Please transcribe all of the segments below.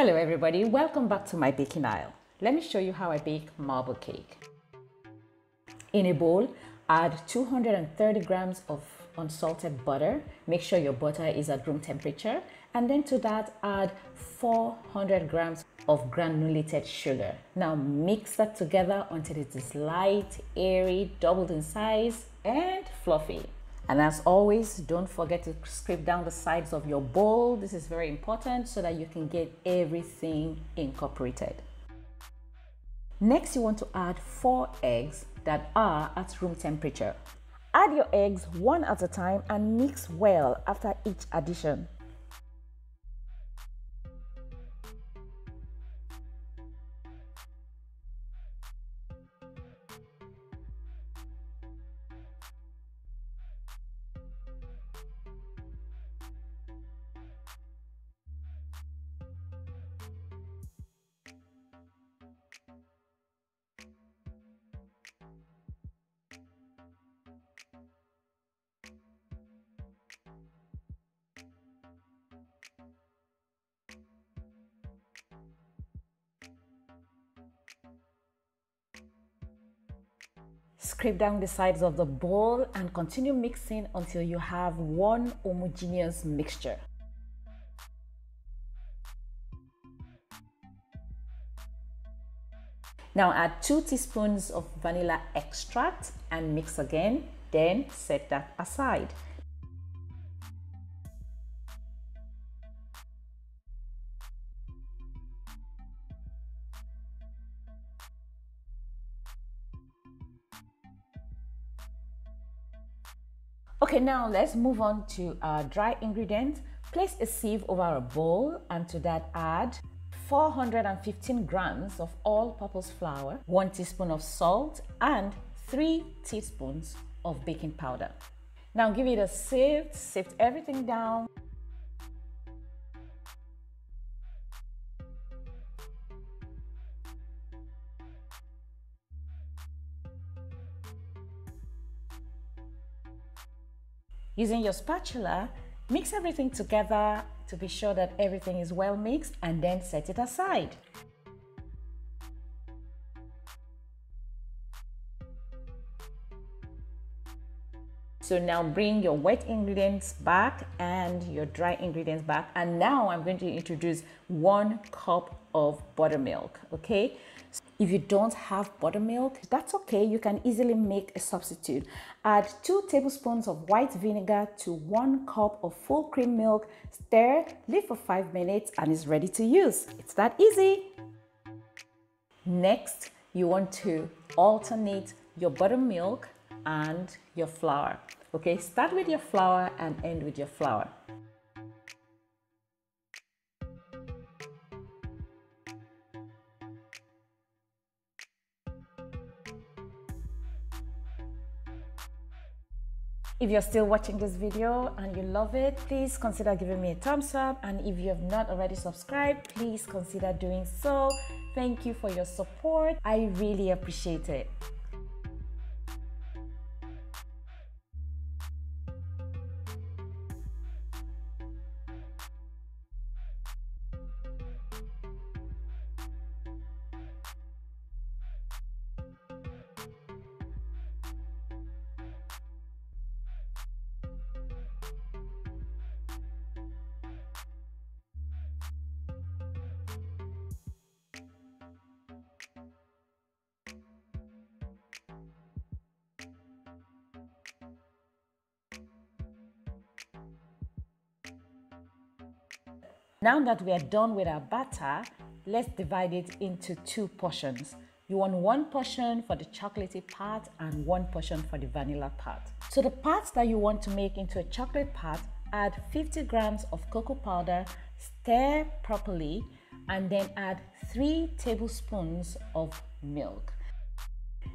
Hello everybody, welcome back to my baking aisle. Let me show you how I bake marble cake. In a bowl, add 230 grams of unsalted butter. Make sure your butter is at room temperature. And then to that, add 400 grams of granulated sugar. Now mix that together until it is light, airy, doubled in size, and fluffy. And as always, don't forget to scrape down the sides of your bowl. This is very important so that you can get everything incorporated. Next, you want to add 4 eggs that are at room temperature. Add your eggs one at a time and mix well after each addition. Scrape down the sides of the bowl and continue mixing until you have one homogeneous mixture. Now add 2 teaspoons of vanilla extract and mix again, then set that aside. Okay, now let's move on to our dry ingredients. Place a sieve over a bowl and to that add 415 grams of all-purpose flour, 1 teaspoon of salt, and 3 teaspoons of baking powder. Now give it a sift everything down. Using your spatula, mix everything together to be sure that everything is well mixed and then set it aside. So now bring your wet ingredients back and your dry ingredients back. And now I'm going to introduce 1 cup of buttermilk, okay? If you don't have buttermilk, that's okay. You can easily make a substitute. Add 2 tablespoons of white vinegar to 1 cup of full cream milk. Stir, leave for 5 minutes and it's ready to use. It's that easy. Next, you want to alternate your buttermilk and your flour. Okay, start with your flour and end with your flour. If you're still watching this video and you love it, please consider giving me a thumbs up. And if you have not already subscribed, please consider doing so. Thank you for your support. I really appreciate it. Now that we are done with our batter, let's divide it into 2 portions. You want 1 portion for the chocolatey part and 1 portion for the vanilla part. So the parts that you want to make into a chocolate part, add 50 grams of cocoa powder, stir properly, and then add 3 tablespoons of milk.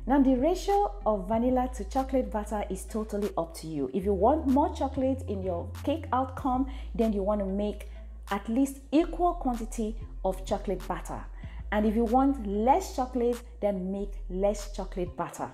Now the ratio of vanilla to chocolate batter is totally up to you. If you want more chocolate in your cake outcome, then you want to make at least equal quantity of chocolate batter. And if you want less chocolate, then make less chocolate batter.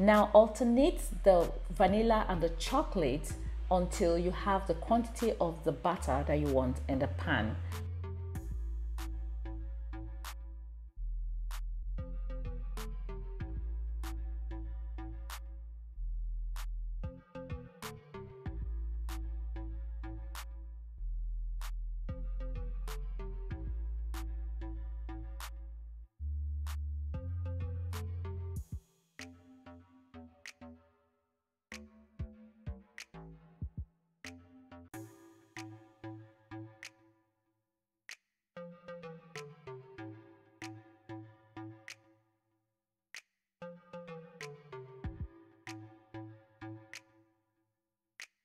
Now alternate the vanilla and the chocolate until you have the quantity of the batter that you want in the pan.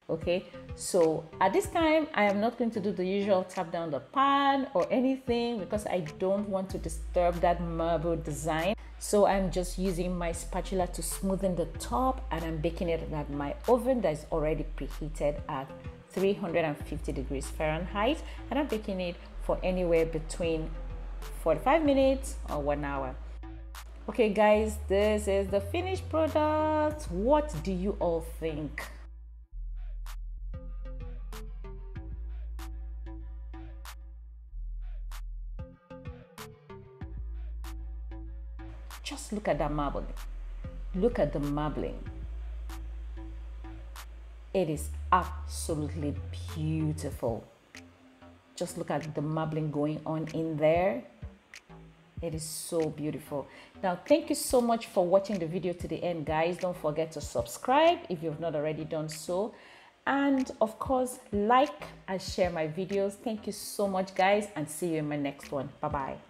Okay, so at this time I am not going to do the usual tap down the pan or anything because I don't want to disturb that marble design. So I'm just using my spatula to smoothen the top, and I'm baking it at my oven that is already preheated at 350 degrees Fahrenheit, and I'm baking it for anywhere between 45 minutes or 1 hour. Okay guys, this is the finished product. What do you all think? Just look at that marbling. Look at the marbling. It is absolutely beautiful. Just look at the marbling going on in there. It is so beautiful. Now, thank you so much for watching the video to the end, guys. Don't forget to subscribe if you've not already done so. And of course, like and share my videos. Thank you so much, guys, and see you in my next one. Bye-bye.